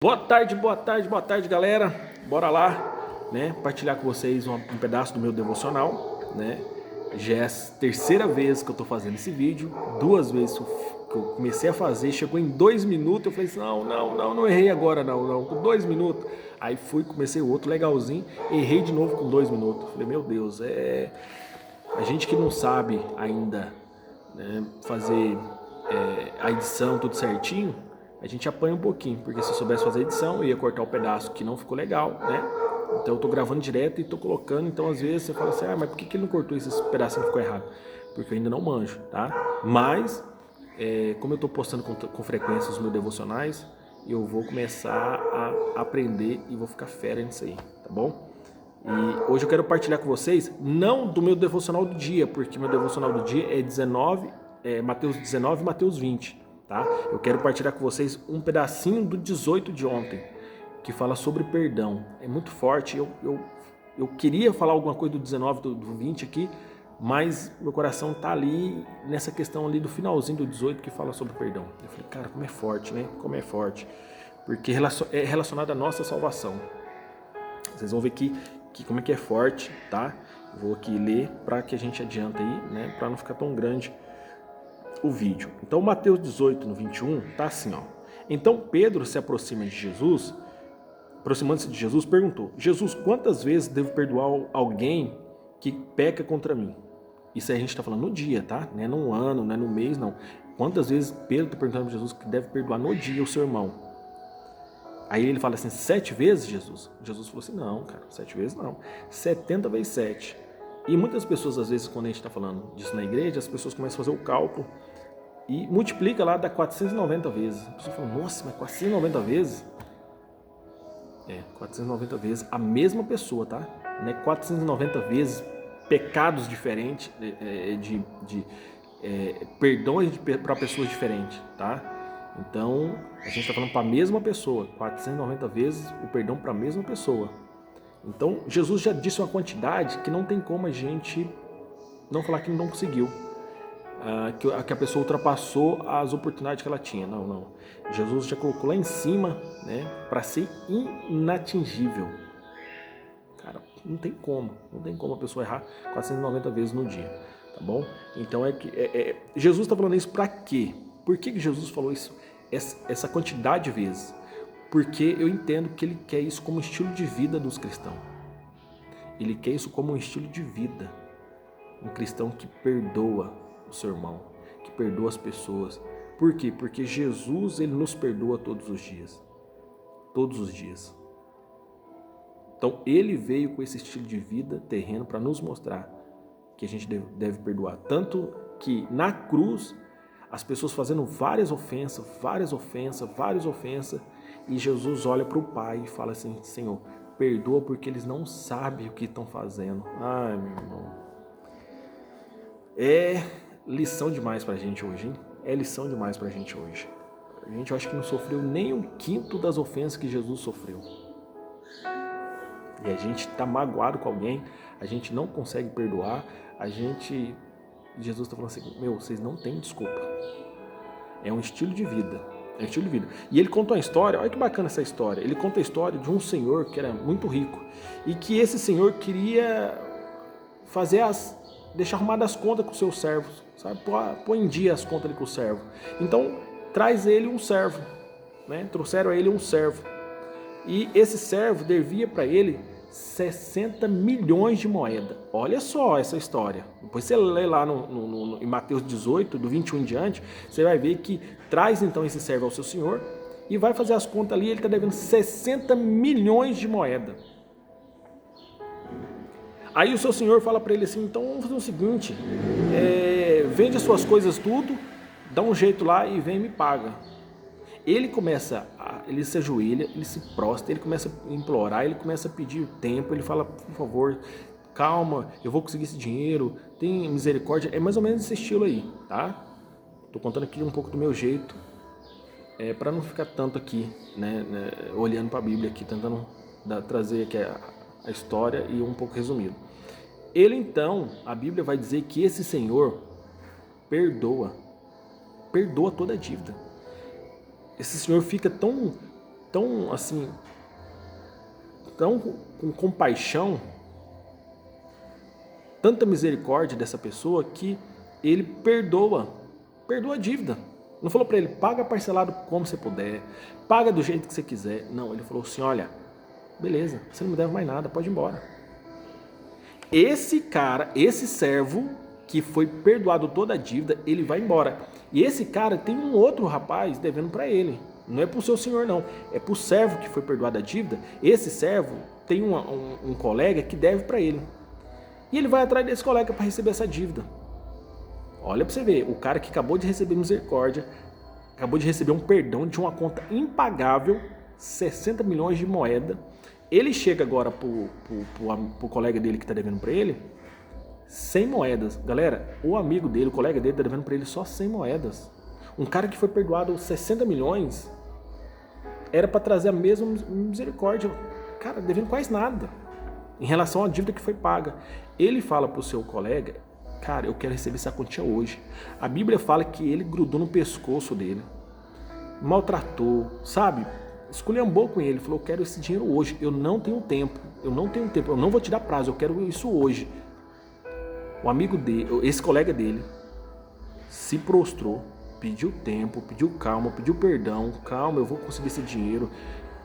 Boa tarde, boa tarde, boa tarde, galera. Bora lá, né? Partilhar com vocês um pedaço do meu devocional, né? Já é a terceira vez que eu tô fazendo esse vídeo. Duas vezes que eu comecei a fazer, chegou em 2 minutos. Eu falei assim: não errei agora, não, com 2 minutos. Aí comecei o outro legalzinho, errei de novo com 2 minutos. Falei: meu Deus, a gente que não sabe ainda, né, fazer a edição tudo certinho, a gente apanha um pouquinho, porque se eu soubesse fazer a edição, eu ia cortar o pedaço que não ficou legal, né? Então eu tô gravando direto e tô colocando, então às vezes você fala assim: mas por que ele não cortou esse pedacinho que ficou errado? Porque eu ainda não manjo, tá? Mas, como eu tô postando com frequência os meus devocionais, eu vou começar a aprender e vou ficar fera nisso aí, tá bom? E hoje eu quero partilhar com vocês, não do meu devocional do dia, porque meu devocional do dia é Mateus 19 e Mateus 20, tá? Eu quero partilhar com vocês um pedacinho do 18 de ontem, que fala sobre perdão. É muito forte, eu queria falar alguma coisa do 19, do 20 aqui, mas meu coração tá ali nessa questão ali do finalzinho do 18 que fala sobre perdão. Eu falei: cara, como é forte, né? Como é forte. Porque é relacionado à nossa salvação. Vocês vão ver que como é que é forte, tá? Vou aqui ler para que a gente adianta aí, né? Para não ficar tão grande o vídeo. Então, Mateus 18, no 21, tá assim, ó. Então Pedro se aproxima de Jesus, aproximando-se de Jesus, perguntou: Jesus, quantas vezes devo perdoar alguém que peca contra mim? Isso aí a gente está falando no dia, tá? Não é no ano, não é no mês, não. Quantas vezes Pedro está perguntando para Jesus que deve perdoar no dia o seu irmão? Aí ele fala assim: 7 vezes, Jesus? Jesus falou assim: não, cara, 7 vezes não. 70 vezes 7. E muitas pessoas, às vezes, quando a gente está falando disso na igreja, as pessoas começam a fazer o cálculo e multiplica lá, dá 490 vezes. A pessoa fala: nossa, mas 490 vezes? 490 vezes a mesma pessoa, tá? Não é 490 vezes pecados diferentes, perdões para pessoas diferentes, tá? Então, a gente está falando para a mesma pessoa, 490 vezes o perdão para a mesma pessoa. Então, Jesus já disse uma quantidade que não tem como a gente não falar que não conseguiu, que a pessoa ultrapassou as oportunidades que ela tinha. Não. Jesus já colocou lá em cima, né, para ser inatingível. Cara, não tem como a pessoa errar 490 vezes no dia, tá bom? Então Jesus está falando isso para quê? Por que Jesus falou isso, essa quantidade de vezes? Porque eu entendo que ele quer isso como estilo de vida dos cristãos. Ele quer isso como um estilo de vida. Um cristão que perdoa o seu irmão, que perdoa as pessoas. Por quê? Porque Jesus, ele nos perdoa todos os dias. Todos os dias. Então, ele veio com esse estilo de vida terreno para nos mostrar que a gente deve perdoar. Tanto que na cruz, as pessoas fazendo várias ofensas, e Jesus olha para o Pai e fala assim: Senhor, perdoa porque eles não sabem o que estão fazendo. Ai, meu irmão. É lição demais para a gente hoje, hein? É lição demais para a gente hoje. A gente, eu acho que não sofreu nem um quinto das ofensas que Jesus sofreu. E a gente está magoado com alguém, a gente não consegue perdoar, Jesus está falando assim: meu, vocês não têm desculpa. É um estilo de vida. É um estilo de vida. E ele conta uma história, olha que bacana essa história. Ele conta a história de um senhor que era muito rico e que esse senhor queria deixar arrumadas as contas com os seus servos, sabe? Pôr em dia as contas ali com o servo. Então, traz ele um servo, né? Trouxeram a ele um servo. E esse servo devia para ele 60 milhões de moedas. Olha só essa história. Depois você lê lá em Mateus 18, do 21 em diante, você vai ver que traz então esse servo ao seu senhor e vai fazer as contas ali, ele está devendo 60 milhões de moedas. Aí o seu senhor fala para ele assim: então vamos fazer o seguinte, vende as suas coisas tudo, dá um jeito lá e vem e me paga. Ele se ajoelha, ele se prostra, ele começa a implorar, ele começa a pedir tempo, ele fala: por favor, calma, eu vou conseguir esse dinheiro, tem misericórdia. É mais ou menos esse estilo aí, tá? Tô contando aqui um pouco do meu jeito, para não ficar tanto aqui, né, olhando para a Bíblia aqui, tentando trazer aqui a história e um pouco resumido. Ele então, a Bíblia vai dizer que esse Senhor perdoa toda a dívida. Esse senhor fica tão tão assim, tão com compaixão, tanta misericórdia dessa pessoa que ele perdoa a dívida. Não falou para ele, paga parcelado como você puder, paga do jeito que você quiser. Não, ele falou assim, olha, beleza, você não me deve mais nada, pode ir embora. Esse cara, esse servo que foi perdoado toda a dívida, ele vai embora. E esse cara tem um outro rapaz devendo para ele. Não é para o seu senhor não, é para o servo que foi perdoado a dívida. Esse servo tem um colega que deve para ele. E ele vai atrás desse colega para receber essa dívida. Olha para você ver, o cara que acabou de receber misericórdia, acabou de receber um perdão de uma conta impagável, 60 milhões de moeda. Ele chega agora pro colega dele que está devendo para ele, 100 moedas. Galera, o amigo dele, o colega dele está devendo para ele só 100 moedas. Um cara que foi perdoado 60 milhões, era para trazer a mesma misericórdia. Cara, devendo quase nada em relação à dívida que foi paga. Ele fala pro seu colega, cara, eu quero receber essa quantia hoje. A Bíblia fala que ele grudou no pescoço dele, maltratou, sabe? Esculhambou com ele, falou, eu quero esse dinheiro hoje, eu não tenho tempo, eu não vou te dar prazo, eu quero isso hoje. O amigo dele, esse colega dele, se prostrou, pediu tempo, pediu calma, pediu perdão, calma, eu vou conseguir esse dinheiro,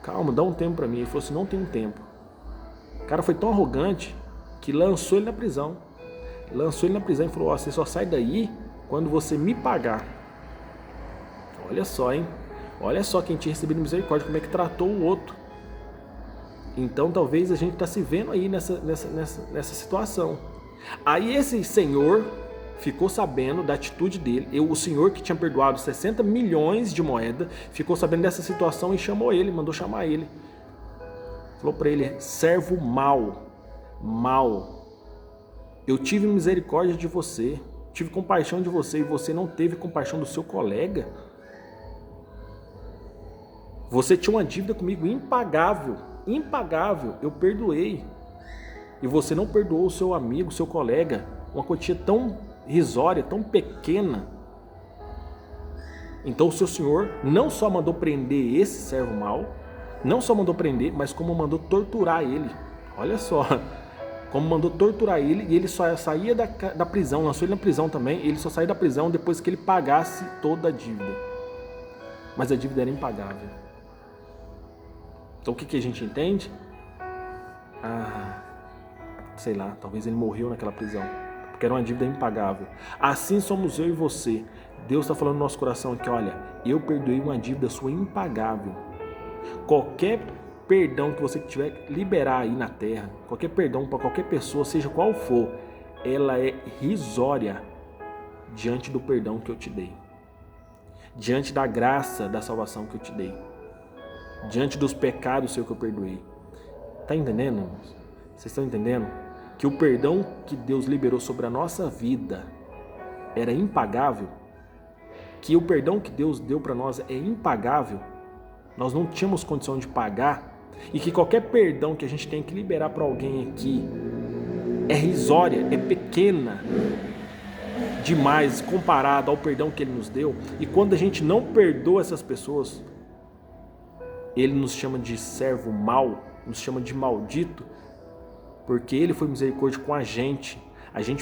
calma, dá um tempo para mim. Ele falou assim, não tenho tempo. O cara foi tão arrogante que lançou ele na prisão. E falou, ó, você só sai daí quando você me pagar. Olha só, hein? Olha só quem tinha recebido misericórdia, como é que tratou o outro. Então talvez a gente está se vendo aí nessa situação. Aí esse senhor ficou sabendo da atitude dele. O senhor que tinha perdoado 60 milhões de moeda, ficou sabendo dessa situação e chamou ele, mandou chamar ele. Falou para ele, servo mau, eu tive misericórdia de você, tive compaixão de você e você não teve compaixão do seu colega. Você tinha uma dívida comigo impagável, eu perdoei. E você não perdoou o seu amigo, o seu colega, uma quantia tão risória, tão pequena. Então o seu senhor não só mandou prender esse servo mau, não só mandou prender, mas como mandou torturar ele. Olha só, como mandou torturar ele, e ele só saía da prisão, lançou ele na prisão também, ele só saía da prisão depois que ele pagasse toda a dívida. Mas a dívida era impagável. Então o que a gente entende? Sei lá, talvez ele morreu naquela prisão, porque era uma dívida impagável. Assim somos eu e você. Deus está falando no nosso coração aqui, olha, eu perdoei uma dívida sua impagável. Qualquer perdão que você tiver liberar aí na terra, qualquer perdão para qualquer pessoa, seja qual for, ela é risória diante do perdão que eu te dei, diante da graça da salvação que eu te dei, diante dos pecados seu que eu perdoei. Tá entendendo, irmãos? Vocês estão entendendo? Que o perdão que Deus liberou sobre a nossa vida era impagável, que o perdão que Deus deu para nós é impagável, nós não tínhamos condição de pagar, e que qualquer perdão que a gente tem que liberar para alguém aqui é risória, é pequena demais comparado ao perdão que Ele nos deu. E quando a gente não perdoa essas pessoas, Ele nos chama de servo mau, nos chama de maldito, porque Ele foi misericórdia com a gente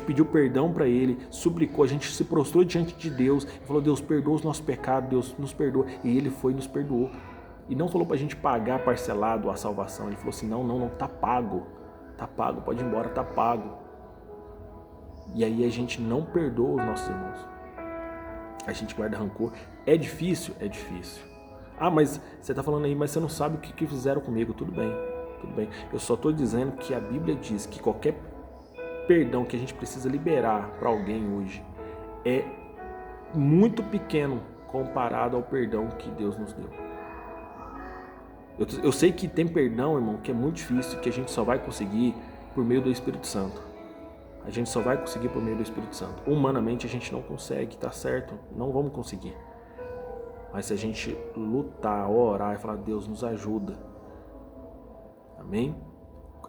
pediu perdão para Ele, suplicou, a gente se prostrou diante de Deus e falou, Deus, perdoa os nossos pecados, Deus nos perdoa, e Ele foi e nos perdoou. E não falou para a gente pagar parcelado a salvação, Ele falou assim, não, tá pago, pode ir embora, tá pago. E aí a gente não perdoa os nossos irmãos, a gente guarda rancor. É difícil? É difícil. Mas você está falando aí, mas você não sabe o que fizeram comigo. Tudo bem, eu só estou dizendo que a Bíblia diz que qualquer perdão que a gente precisa liberar para alguém hoje é muito pequeno comparado ao perdão que Deus nos deu. Eu sei que tem perdão, irmão, que é muito difícil, que a gente só vai conseguir por meio do Espírito Santo. A gente só vai conseguir por meio do Espírito Santo. Humanamente a gente não consegue, tá certo? Não vamos conseguir. Mas se a gente lutar, orar e falar, Deus nos ajuda, amém?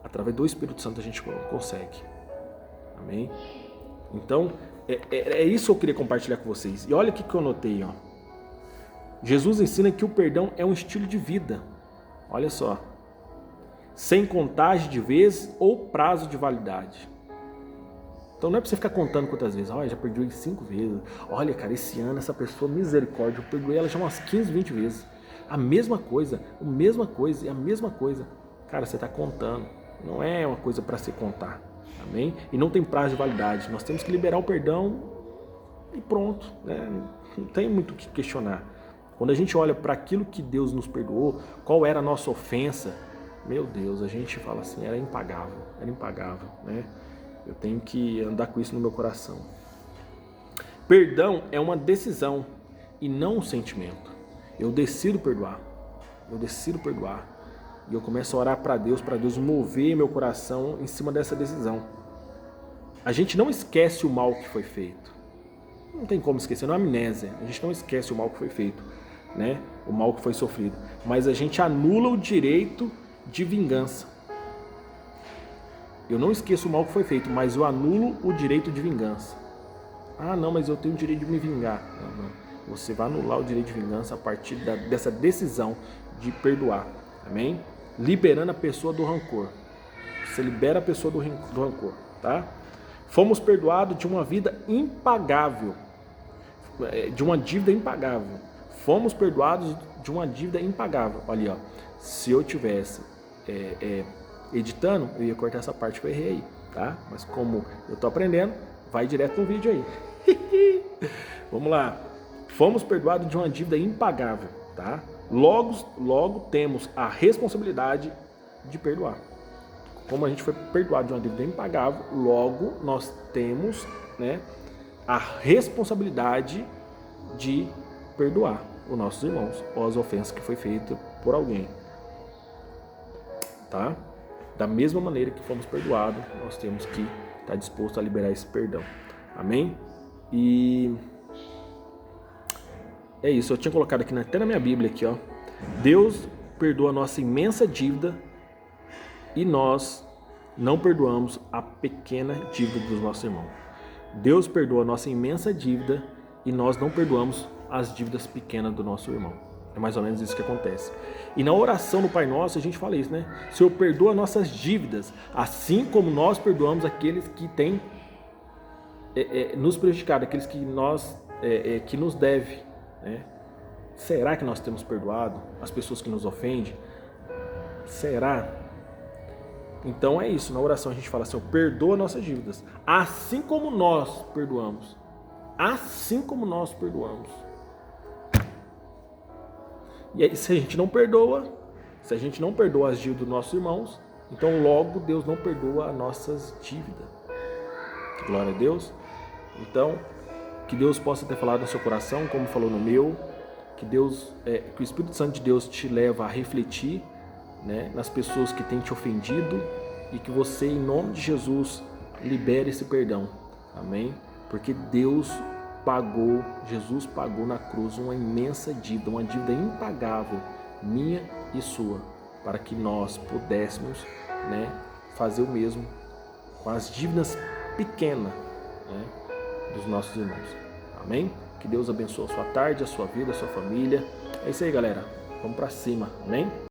Através do Espírito Santo a gente consegue, amém? Então, é isso que eu queria compartilhar com vocês. E olha o que eu anotei, ó. Jesus ensina que o perdão é um estilo de vida. Olha só. Sem contagem de vezes ou prazo de validade. Então não é para você ficar contando quantas vezes. Olha, já perdoei 5 vezes. Olha, cara, esse ano essa pessoa, misericórdia, eu perdoei ela já umas 15, 20 vezes. A mesma coisa e a mesma coisa. Cara, você está contando. Não é uma coisa para se contar. Amém? E não tem prazo de validade. Nós temos que liberar o perdão e pronto. Né? Não tem muito o que questionar. Quando a gente olha para aquilo que Deus nos perdoou, qual era a nossa ofensa, meu Deus, a gente fala assim, era impagável, né? Eu tenho que andar com isso no meu coração. Perdão é uma decisão e não um sentimento. Eu decido perdoar. E eu começo a orar para Deus mover meu coração em cima dessa decisão. A gente não esquece o mal que foi feito. Não tem como esquecer, não é amnésia. A gente não esquece o mal que foi feito, né? O mal que foi sofrido. Mas a gente anula o direito de vingança. Eu não esqueço o mal que foi feito, mas eu anulo o direito de vingança. Ah, não, mas eu tenho o direito de me vingar. Não. Você vai anular o direito de vingança a partir dessa decisão de perdoar. Amém? Liberando a pessoa do rancor. Você libera a pessoa do rancor, tá? Fomos perdoados de uma vida impagável. De uma dívida impagável. Fomos perdoados de uma dívida impagável. Olha aí, ó. Se eu tivesse editando, eu ia cortar essa parte que eu errei aí, tá? Mas como eu tô aprendendo, vai direto no vídeo aí. Vamos lá. Fomos perdoados de uma dívida impagável, tá? Logo temos a responsabilidade de perdoar. Como a gente foi perdoado de uma dívida impagável, logo nós temos, né, a responsabilidade de perdoar os nossos irmãos ou as ofensas que foi feita por alguém, tá? Da mesma maneira que fomos perdoados, nós temos que estar disposto a liberar esse perdão. Amém? E é isso, eu tinha colocado aqui até na minha Bíblia aqui, ó. Deus perdoa a nossa imensa dívida e nós não perdoamos a pequena dívida dos nossos irmãos. Deus perdoa a nossa imensa dívida e nós não perdoamos as dívidas pequenas do nosso irmão. É mais ou menos isso que acontece. E na oração no Pai Nosso a gente fala isso, né? Senhor, perdoa nossas dívidas, assim como nós perdoamos aqueles que têm nos prejudicado, aqueles que que nos devem, né? Será que nós temos perdoado as pessoas que nos ofendem? Será? Então é isso, na oração a gente fala assim, perdoa nossas dívidas, assim como nós perdoamos. Assim como nós perdoamos. E aí, se a gente não perdoa as dívidas dos nossos irmãos, então logo Deus não perdoa as nossas dívidas. Glória a Deus. Então, que Deus possa ter falado no seu coração, como falou no meu, que o Espírito Santo de Deus te leva a refletir, né, nas pessoas que têm te ofendido e que você, em nome de Jesus, libere esse perdão. Amém? Porque Jesus pagou na cruz uma imensa dívida, uma dívida impagável, minha e sua, para que nós pudéssemos, né, fazer o mesmo com as dívidas pequenas, né, dos nossos irmãos. Amém? Que Deus abençoe a sua tarde, a sua vida, a sua família. É isso aí, galera. Vamos para cima. Amém?